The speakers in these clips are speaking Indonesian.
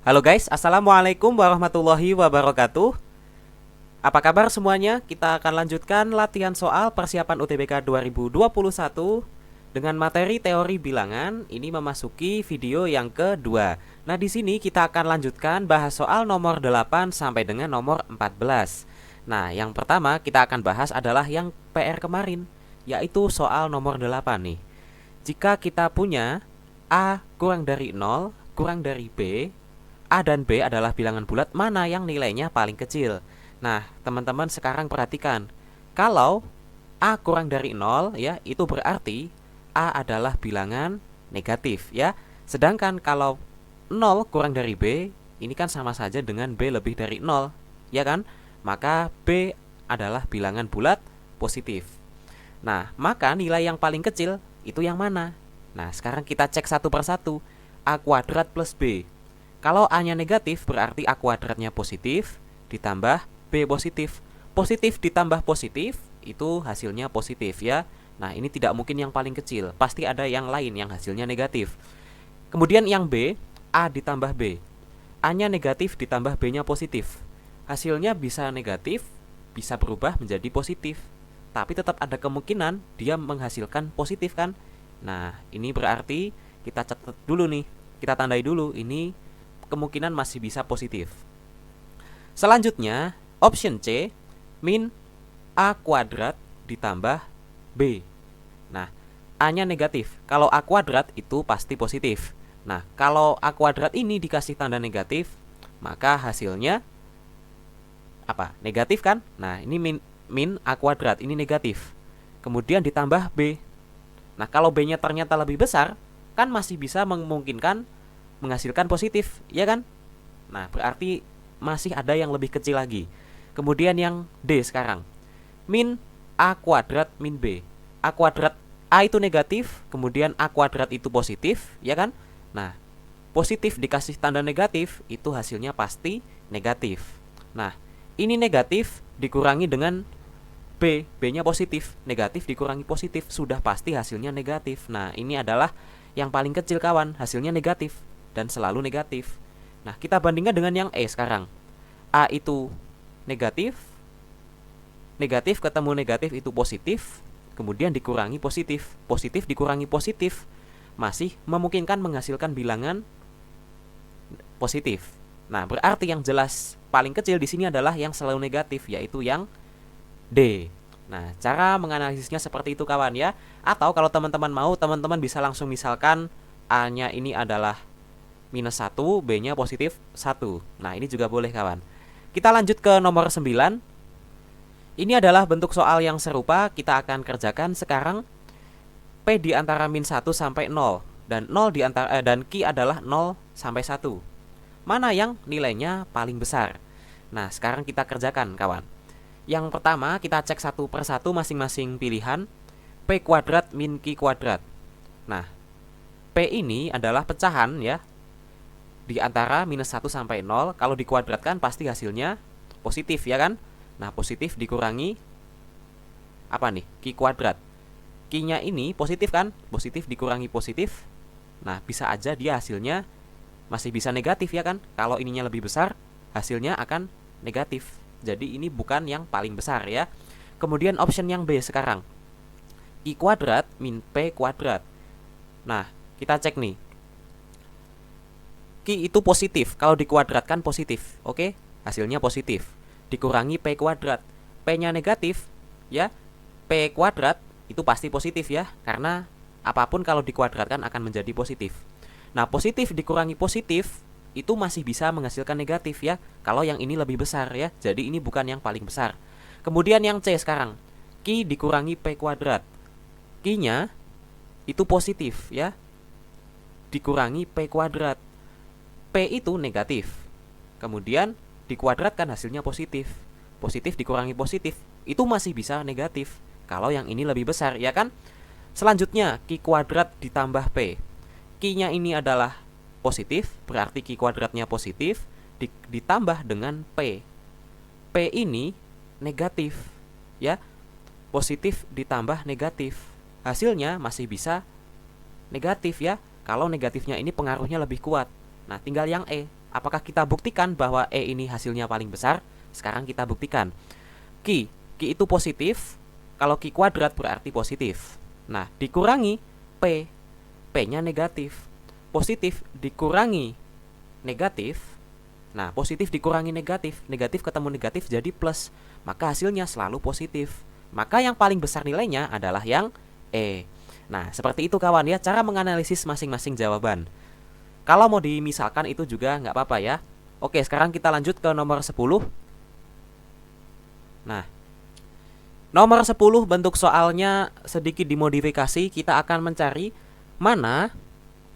Halo guys, Assalamualaikum warahmatullahi wabarakatuh. Apa kabar semuanya? Kita akan lanjutkan latihan soal persiapan UTBK 2021 dengan materi teori bilangan. Ini memasuki video yang kedua. Nah, di sini kita akan lanjutkan bahas soal nomor 8 sampai dengan nomor 14. Nah, yang pertama kita akan bahas adalah yang PR kemarin, yaitu soal nomor 8 nih. Jika kita punya A kurang dari 0, kurang dari B, A dan B adalah bilangan bulat, mana yang nilainya paling kecil? Nah, teman-teman sekarang perhatikan. Kalau A kurang dari 0 ya, itu berarti A adalah bilangan negatif ya. Sedangkan kalau 0 kurang dari B, ini kan sama saja dengan B lebih dari 0, ya kan? Maka B adalah bilangan bulat positif. Nah, maka nilai yang paling kecil itu yang mana? Nah, sekarang kita cek satu persatu. A kuadrat plus B. Kalau A-nya negatif berarti A kuadratnya positif ditambah B positif. Positif ditambah positif itu hasilnya positif ya. Nah, ini tidak mungkin yang paling kecil, pasti ada yang lain yang hasilnya negatif. Kemudian yang B, A ditambah B. A-nya negatif ditambah B-nya positif. Hasilnya bisa negatif, bisa berubah menjadi positif. Tapi tetap ada kemungkinan dia menghasilkan positif kan? Nah, ini berarti kita catat dulu nih. Kita tandai dulu ini kemungkinan masih bisa positif. Selanjutnya, option C, min A kuadrat ditambah B. Nah, A-nya negatif. Kalau A kuadrat itu pasti positif. Nah, kalau A kuadrat ini dikasih tanda negatif, maka hasilnya apa? Negatif kan? Nah, ini min A kuadrat, ini negatif. Kemudian ditambah B. Nah, kalau B-nya ternyata lebih besar, kan masih bisa memungkinkan menghasilkan positif, ya kan? Nah, berarti masih ada yang lebih kecil lagi. Kemudian yang D sekarang. Min A kuadrat min B. A kuadrat, A itu negatif, kemudian A kuadrat itu positif, ya kan? Nah, positif dikasih tanda negatif, itu hasilnya pasti negatif. Nah, ini negatif dikurangi dengan B, B-nya positif, negatif dikurangi positif, sudah pasti hasilnya negatif. Nah, ini adalah yang paling kecil kawan, hasilnya negatif dan selalu negatif. Nah, kita bandingkan dengan yang E sekarang. A itu negatif, negatif ketemu negatif itu positif, kemudian dikurangi positif, positif dikurangi positif, masih memungkinkan menghasilkan bilangan positif. Nah, berarti yang jelas paling kecil di sini adalah yang selalu negatif, yaitu yang D. Nah, cara menganalisisnya seperti itu kawan ya. Atau kalau teman-teman mau, teman-teman bisa langsung misalkan A-nya ini adalah minus 1, B-nya positif 1. Nah, ini juga boleh kawan. Kita lanjut ke nomor 9. Ini adalah bentuk soal yang serupa. Kita akan kerjakan sekarang. P di antara min 1 sampai 0 dan 0 di antara dan Q adalah 0 sampai 1. Mana yang nilainya paling besar? Nah, sekarang kita kerjakan kawan. Yang pertama kita cek satu persatu masing-masing pilihan. P kuadrat min Q kuadrat. Nah, P ini adalah pecahan ya, di antara minus 1 sampai 0. Kalau dikuadratkan pasti hasilnya positif ya kan. Nah, positif dikurangi apa nih? Q kuadrat. Q-nya ini positif kan? Positif dikurangi positif. Nah, bisa aja dia hasilnya masih bisa negatif ya kan. Kalau ininya lebih besar, hasilnya akan negatif. Jadi ini bukan yang paling besar ya. Kemudian option yang B sekarang. Q kuadrat min P kuadrat. Nah, kita cek nih. Q itu positif, kalau dikuadratkan positif. Oke, hasilnya positif. Dikurangi P kuadrat. P-nya negatif ya. P kuadrat itu pasti positif ya, karena apapun kalau dikuadratkan akan menjadi positif. Nah, positif dikurangi positif itu masih bisa menghasilkan negatif ya, kalau yang ini lebih besar ya. Jadi ini bukan yang paling besar. Kemudian yang C sekarang. Q dikurangi P kuadrat. Q-nya itu positif ya, dikurangi P kuadrat. P itu negatif. Kemudian dikuadratkan hasilnya positif. Positif dikurangi positif itu masih bisa negatif kalau yang ini lebih besar ya kan. Selanjutnya Q kuadrat ditambah P. Q-nya ini adalah positif, berarti Q kuadratnya positif ditambah dengan P. P ini negatif ya. Positif ditambah negatif, hasilnya masih bisa negatif ya, kalau negatifnya ini pengaruhnya lebih kuat. Nah, tinggal yang E, Apakah kita buktikan bahwa E ini hasilnya paling besar? Sekarang kita buktikan. Q itu positif. Kalau Q kuadrat berarti positif. Nah, dikurangi P. P-nya negatif. Positif dikurangi negatif. Nah, positif dikurangi negatif. Negatif ketemu negatif jadi plus. Maka hasilnya selalu positif. Maka yang paling besar nilainya adalah yang E. Nah, seperti itu kawan ya, cara menganalisis masing-masing jawaban. Kalau mau dimisalkan itu juga nggak apa-apa ya. Oke, sekarang kita lanjut ke nomor 10. Nah, nomor 10 bentuk soalnya sedikit dimodifikasi. Kita akan mencari mana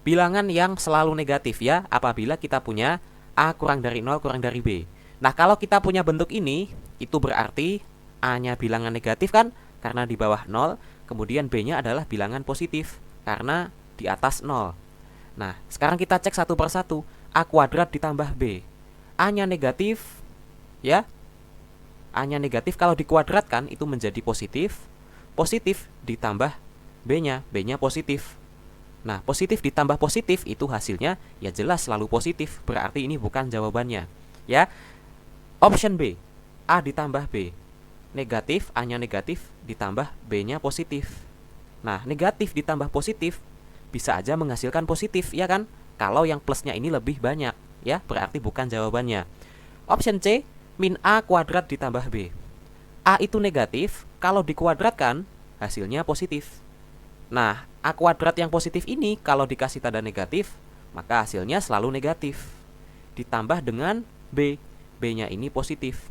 bilangan yang selalu negatif ya, apabila kita punya A kurang dari 0 kurang dari B. Nah, kalau kita punya bentuk ini, itu berarti A-nya bilangan negatif kan, karena di bawah 0. Kemudian B-nya adalah bilangan positif, karena di atas 0. Nah, sekarang kita cek satu persatu. A kuadrat ditambah B. A-nya negatif, ya. A-nya negatif, kalau dikuadratkan itu menjadi positif. Positif ditambah B-nya, B-nya positif. Nah, positif ditambah positif itu hasilnya ya jelas selalu positif. Berarti ini bukan jawabannya. Ya. Option B, A ditambah B. Negatif, A-nya negatif ditambah B-nya positif. Nah, negatif ditambah positif bisa aja menghasilkan positif, ya kan? Kalau yang plusnya ini lebih banyak, ya, berarti bukan jawabannya. Option C, min A kuadrat ditambah B. A itu negatif, kalau dikuadratkan hasilnya positif. Nah, A kuadrat yang positif ini kalau dikasih tanda negatif, maka hasilnya selalu negatif. Ditambah dengan B, B-nya ini positif.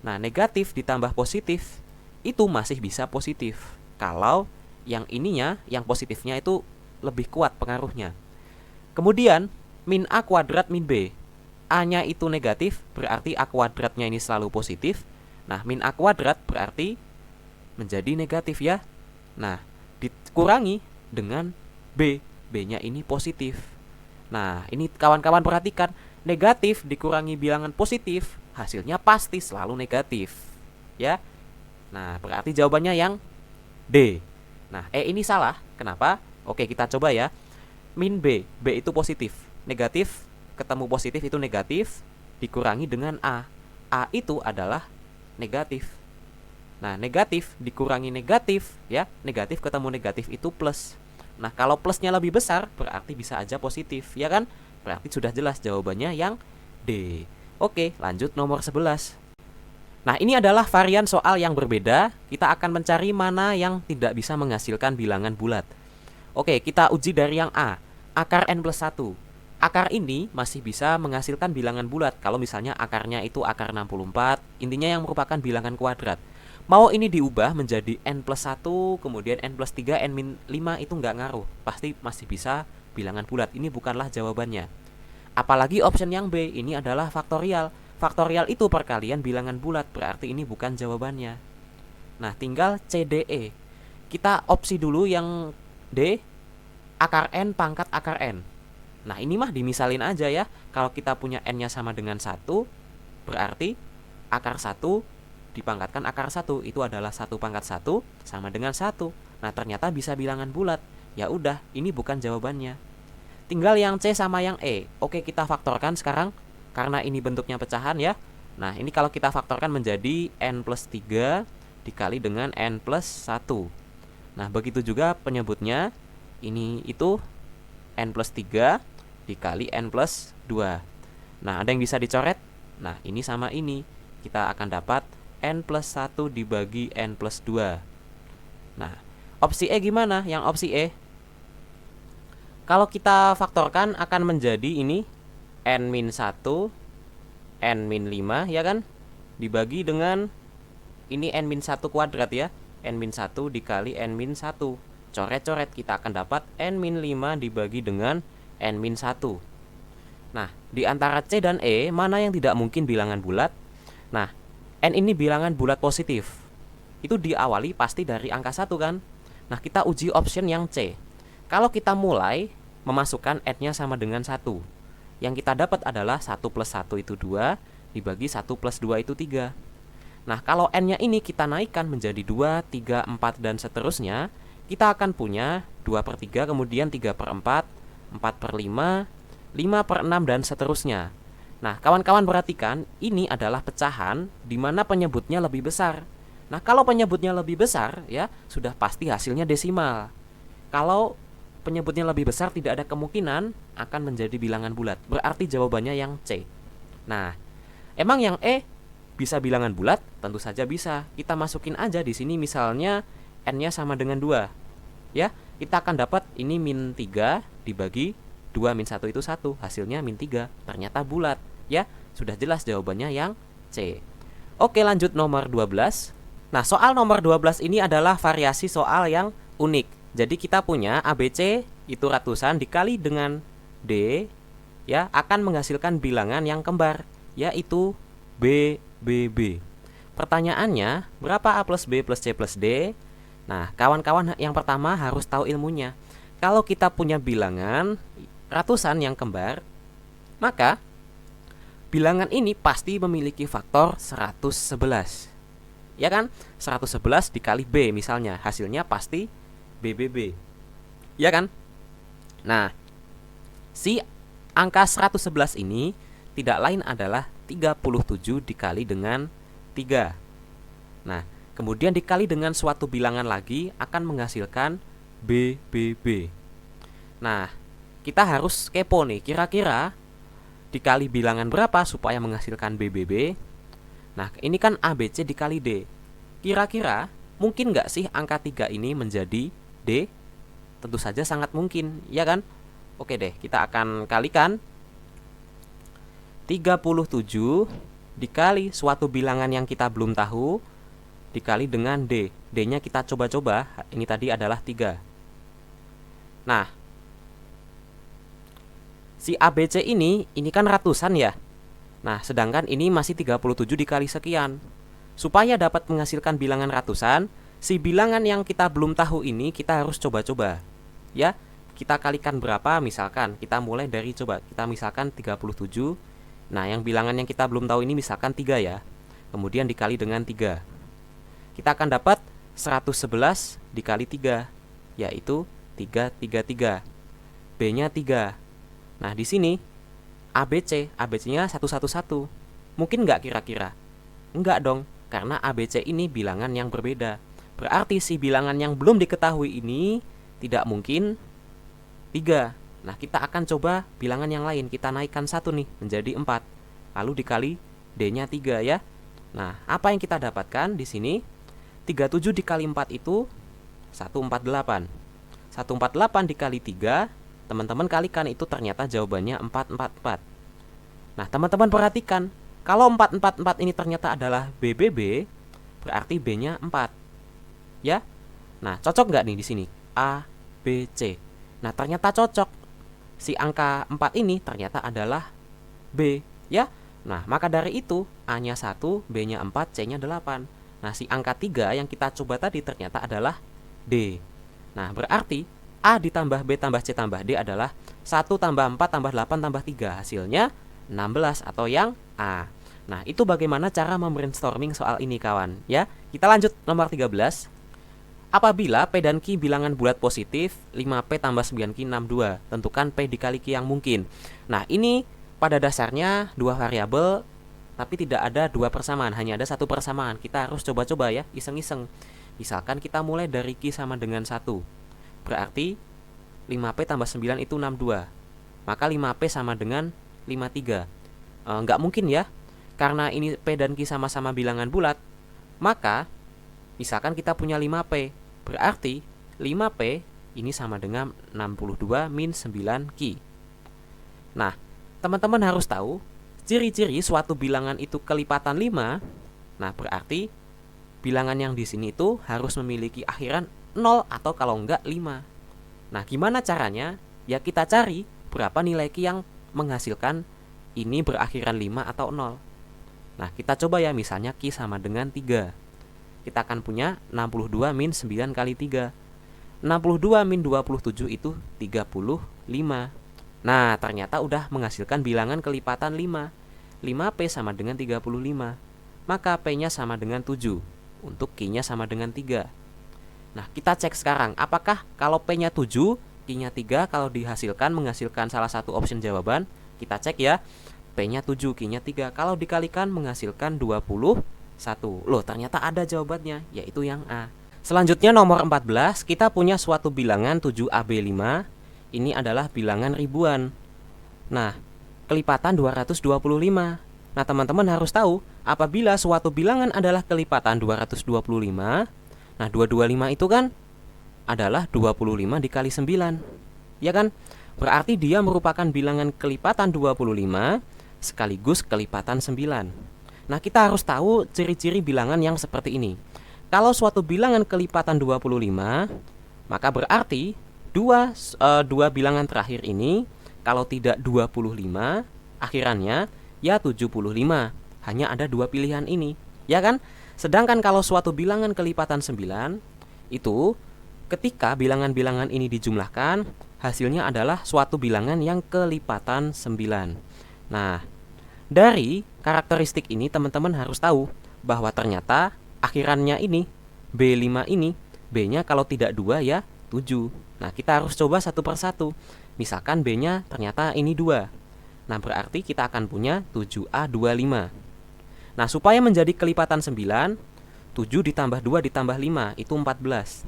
Nah, negatif ditambah positif itu masih bisa positif kalau yang ininya, yang positifnya itu lebih kuat pengaruhnya. Kemudian min A kuadrat min B. A-nya itu negatif, berarti A kuadratnya ini selalu positif. Nah, min A kuadrat berarti menjadi negatif ya. Nah, dikurangi dengan B. B-nya ini positif. Nah, ini kawan-kawan perhatikan, negatif dikurangi bilangan positif, hasilnya pasti selalu negatif, ya. Nah, berarti jawabannya yang D. Nah, E ini salah. Kenapa? Oke, kita coba ya. Min B, B itu positif. Negatif ketemu positif itu negatif, dikurangi dengan A. A itu adalah negatif. Nah, negatif dikurangi negatif, ya. Negatif ketemu negatif itu plus. Nah, kalau plusnya lebih besar, berarti bisa aja positif, ya kan? Berarti sudah jelas jawabannya yang D. Oke, lanjut nomor 11. Nah, ini adalah varian soal yang berbeda. Kita akan mencari mana yang tidak bisa menghasilkan bilangan bulat. Oke, kita uji dari yang A. Akar N plus 1. Akar ini masih bisa menghasilkan bilangan bulat. Kalau misalnya akarnya itu akar 64, intinya yang merupakan bilangan kuadrat. Mau ini diubah menjadi N plus 1, kemudian N plus 3, N min 5 itu nggak ngaruh. Pasti masih bisa bilangan bulat. Ini bukanlah jawabannya. Apalagi option yang B, ini adalah faktorial. Faktorial itu perkalian bilangan bulat, berarti ini bukan jawabannya. Nah, tinggal C, D, E. Kita opsi dulu yang D, akar N pangkat akar N. Nah, ini mah dimisalin aja ya. Kalau kita punya N-nya sama dengan 1, berarti akar 1 dipangkatkan akar 1. Itu adalah 1 pangkat 1 sama dengan 1. Nah, ternyata bisa bilangan bulat. Ya udah, ini bukan jawabannya. Tinggal yang C sama yang E. Oke, kita faktorkan sekarang. Karena ini bentuknya pecahan ya. Nah, ini kalau kita faktorkan menjadi N plus 3 dikali dengan N plus 1. Nah, begitu juga penyebutnya. Ini itu N plus 3 dikali N plus 2. Nah, ada yang bisa dicoret. Nah, ini sama ini. Kita akan dapat N plus 1 dibagi N plus 2. Nah, opsi E gimana? Yang opsi E, kalau kita faktorkan akan menjadi ini N min 1, N min 5 ya kan? Dibagi dengan ini N min 1 kuadrat ya. N min 1 dikali N min 1. Coret-coret, kita akan dapat N min 5 dibagi dengan N min 1. Nah, di antara C dan E, mana yang tidak mungkin bilangan bulat? Nah, N ini bilangan bulat positif. Itu diawali pasti dari angka 1 kan? Nah, kita uji option yang C. Kalau kita mulai memasukkan N-nya sama dengan 1, yang kita dapat adalah 1 plus 1 itu 2, dibagi 1 plus 2 itu 3. Nah, kalau N-nya ini kita naikkan menjadi 2, 3, 4, dan seterusnya, kita akan punya 2 per 3, kemudian 3 per 4, 4 per 5, 5 per 6, dan seterusnya. Nah, kawan-kawan perhatikan, ini adalah pecahan di mana penyebutnya lebih besar. Nah, kalau penyebutnya lebih besar, ya, sudah pasti hasilnya desimal. Kalau penyebutnya lebih besar, tidak ada kemungkinan akan menjadi bilangan bulat. Berarti jawabannya yang C. Nah, emang yang E bisa bilangan bulat? Tentu saja bisa. Kita masukin aja di sini misalnya N-nya sama dengan 2. Ya, kita akan dapat ini min 3 dibagi 2 min 1 itu 1. Hasilnya min 3. Ternyata bulat. Ya, sudah jelas jawabannya yang C. Oke, lanjut nomor 12. Nah, soal nomor 12 ini adalah variasi soal yang unik. Jadi kita punya ABC itu ratusan dikali dengan D, ya, akan menghasilkan bilangan yang kembar, yaitu BBB. Pertanyaannya, berapa A plus B plus C plus D? Nah, kawan-kawan yang pertama harus tahu ilmunya. Kalau kita punya bilangan ratusan yang kembar, maka bilangan ini pasti memiliki faktor 111. Ya kan? 111 dikali B misalnya, hasilnya pasti BBB. Ya kan? Nah, si angka 111 ini tidak lain adalah 37 dikali dengan 3. Nah, kemudian dikali dengan suatu bilangan lagi akan menghasilkan BBB. Nah, kita harus kepo nih, kira-kira dikali bilangan berapa supaya menghasilkan BBB? Nah, ini kan ABC dikali D. Kira-kira mungkin nggak sih angka 3 ini menjadi D? Tentu saja sangat mungkin, ya kan? Oke deh, kita akan kalikan 37 dikali suatu bilangan yang kita belum tahu dikali dengan D. D-nya kita coba-coba, ini tadi adalah 3. Nah, si ABC ini kan ratusan ya. Nah, sedangkan ini masih 37 dikali sekian. Supaya dapat menghasilkan bilangan ratusan, si bilangan yang kita belum tahu ini kita harus coba-coba. Ya, kita kalikan berapa? Misalkan kita mulai dari kita misalkan 37. Nah, yang bilangan yang kita belum tahu ini misalkan 3 ya. Kemudian dikali dengan 3. Kita akan dapat 111 dikali 3, yaitu 333. B-nya 3. Nah, di sini ABC-nya 111. Mungkin nggak kira-kira? Enggak dong, karena ABC ini bilangan yang berbeda. Berarti si bilangan yang belum diketahui ini tidak mungkin 3. Nah, kita akan coba bilangan yang lain. Kita naikkan 1 nih menjadi 4. Lalu dikali D-nya 3 ya. Nah, apa yang kita dapatkan di sini? 37 dikali 4 itu 148. 148 dikali 3, teman-teman kalikan, itu ternyata jawabannya 444. Nah, teman-teman perhatikan, kalau 444 ini ternyata adalah BBB, berarti B-nya 4. Ya. Nah, cocok nggak nih di sini? A, B, C. Nah, ternyata cocok. Si angka 4 ini ternyata adalah B, ya. Nah, maka dari itu A-nya 1, B-nya 4, C-nya 8. Nah, si angka 3 yang kita coba tadi ternyata adalah D. Nah, berarti A ditambah B tambah C tambah D adalah 1 tambah 4 tambah 8 tambah 3. Hasilnya 16 atau yang A. Nah, itu bagaimana cara membrainstorming soal ini kawan ya. Kita lanjut nomor 13. Apabila P dan Q bilangan bulat positif, 5P tambah 9Q 62. Tentukan P dikali Q yang mungkin. Nah, ini pada dasarnya dua variabel, tapi tidak ada dua persamaan, hanya ada satu persamaan. Kita harus coba-coba ya, iseng-iseng. Misalkan kita mulai dari Q sama dengan 1. Berarti 5P tambah 9 itu 62. Maka 5P sama dengan 53. Nggak mungkin ya, karena ini P dan Q sama-sama bilangan bulat. Maka misalkan kita punya 5P, berarti 5P ini sama dengan 62 min 9Q. Nah, teman-teman harus tahu ciri-ciri suatu bilangan itu kelipatan 5. Nah, berarti bilangan yang di sini itu harus memiliki akhiran 0 atau kalau enggak 5. Nah, gimana caranya? Ya kita cari berapa nilai Q yang menghasilkan ini berakhiran 5 atau 0. Nah, kita coba ya, misalnya Q sama dengan 3. Kita akan punya 62 min 9 kali 3. 62 min 27 itu 35. Nah, ternyata udah menghasilkan bilangan kelipatan 5. 5P sama dengan 35. Maka P-nya sama dengan 7. Untuk Q-nya sama dengan 3. Nah, kita cek sekarang, apakah kalau P-nya 7, Q-nya 3, kalau menghasilkan salah satu option jawaban. Kita cek ya. P-nya 7, Q-nya 3. Kalau dikalikan menghasilkan 21. Loh, ternyata ada jawabannya, yaitu yang A. Selanjutnya nomor 14, kita punya suatu bilangan 7AB5. Ini adalah bilangan ribuan. Nah, kelipatan 225. Nah, teman-teman harus tahu, apabila suatu bilangan adalah kelipatan 225, nah 225 itu kan adalah 25 dikali 9. Ya kan? Berarti dia merupakan bilangan kelipatan 25 sekaligus kelipatan 9. Nah, kita harus tahu ciri-ciri bilangan yang seperti ini. Kalau suatu bilangan kelipatan 25, maka berarti dua bilangan terakhir ini kalau tidak 25, akhirannya ya 75. Hanya ada dua pilihan ini, ya kan? Sedangkan kalau suatu bilangan kelipatan 9, itu ketika bilangan-bilangan ini dijumlahkan, hasilnya adalah suatu bilangan yang kelipatan 9. Nah, dari karakteristik ini teman-teman harus tahu bahwa ternyata akhirannya ini B5 ini, B-nya kalau tidak 2 ya 7. Nah, kita harus coba satu persatu. Misalkan B-nya ternyata ini 2. Nah, berarti kita akan punya 7A25. Nah, supaya menjadi kelipatan 9, 7 ditambah 2 ditambah 5 itu 14.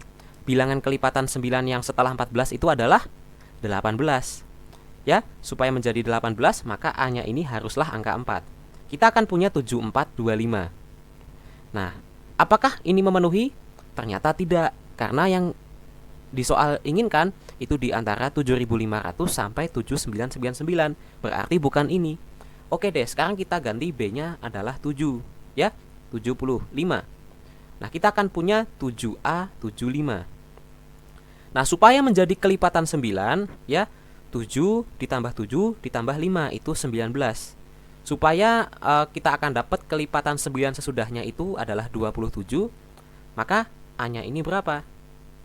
Bilangan kelipatan 9 yang setelah 14 itu adalah 18. Ya, supaya menjadi 18, maka A-nya ini haruslah angka 4. Kita akan punya 7425. Nah, apakah ini memenuhi? Ternyata tidak, karena yang di soal inginkan itu di antara 7500 sampai 7999. Berarti bukan ini. Oke deh, sekarang kita ganti B-nya adalah 7, ya, 75. Nah, kita akan punya 7A75. Nah, supaya menjadi kelipatan 9, ya, 7 ditambah 7 ditambah 5 itu 19. Supaya kita akan dapat kelipatan 9 sesudahnya itu adalah 27, maka A-nya ini berapa?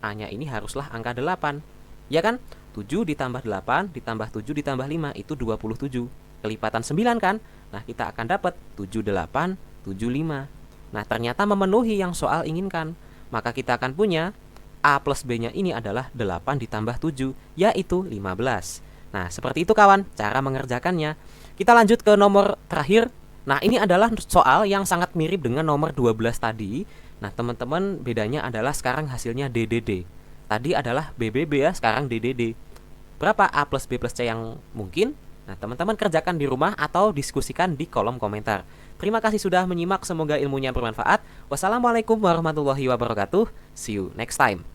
A-nya ini haruslah angka 8. Ya kan? 7 ditambah 8 ditambah 7 ditambah 5 itu 27. Kelipatan 9 kan? Nah, kita akan dapat 7875. Nah, ternyata memenuhi yang soal inginkan. Maka kita akan punya A plus B-nya ini adalah 8 ditambah 7, yaitu 15. Nah, seperti itu kawan, cara mengerjakannya. Kita lanjut ke nomor terakhir. Nah, ini adalah soal yang sangat mirip dengan nomor 12 tadi. Nah, teman-teman, bedanya adalah sekarang hasilnya DDD. Tadi adalah BBB ya, sekarang DDD. Berapa A plus B plus C yang mungkin? Nah, teman-teman kerjakan di rumah atau diskusikan di kolom komentar. Terima kasih sudah menyimak, semoga ilmunya bermanfaat. Wassalamualaikum warahmatullahi wabarakatuh. See you next time.